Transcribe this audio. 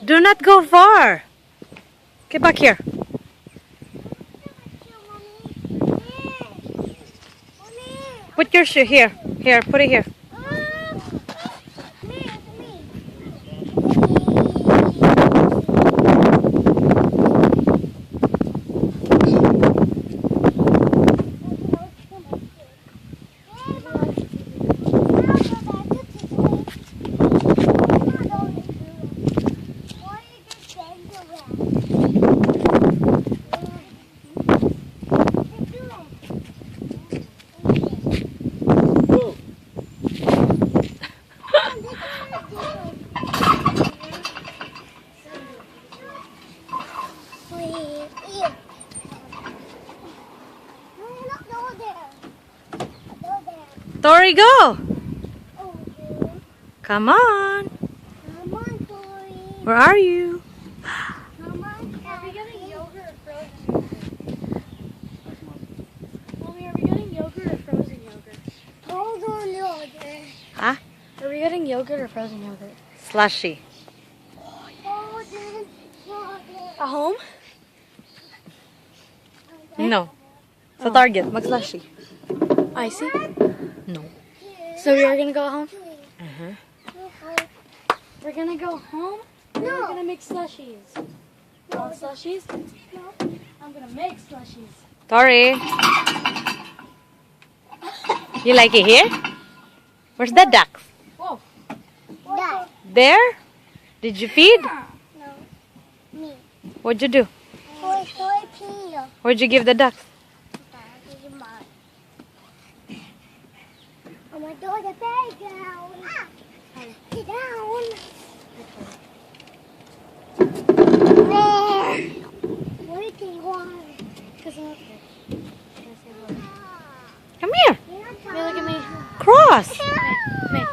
Do not go far. Get back here. Put your shoe here. Here, put it here. Tori, go! Come on. Come on, Tori. Where are you? Come on, are we getting yogurt or frozen yogurt? Mommy, are we getting yogurt or frozen yogurt? Frozen yogurt. Huh? Are we getting yogurt or frozen yogurt? Slushy. Frozen yogurt. At home? No. Sa Target, mag-slushy. I see. No. So we are gonna go home? Uh-huh. We're gonna go home? No. We're gonna make slushies. You want slushies? No. I'm gonna make slushies. Tori. You like it here? Where's the ducks? Whoa. Dad. There? Did you feed? No. Me. What'd you do? Toy pee. Where'd you give the ducks? I'm gonna throw the bag down. Get down. There. What do you want? Come here. Hey, look at me. Cross. Come here.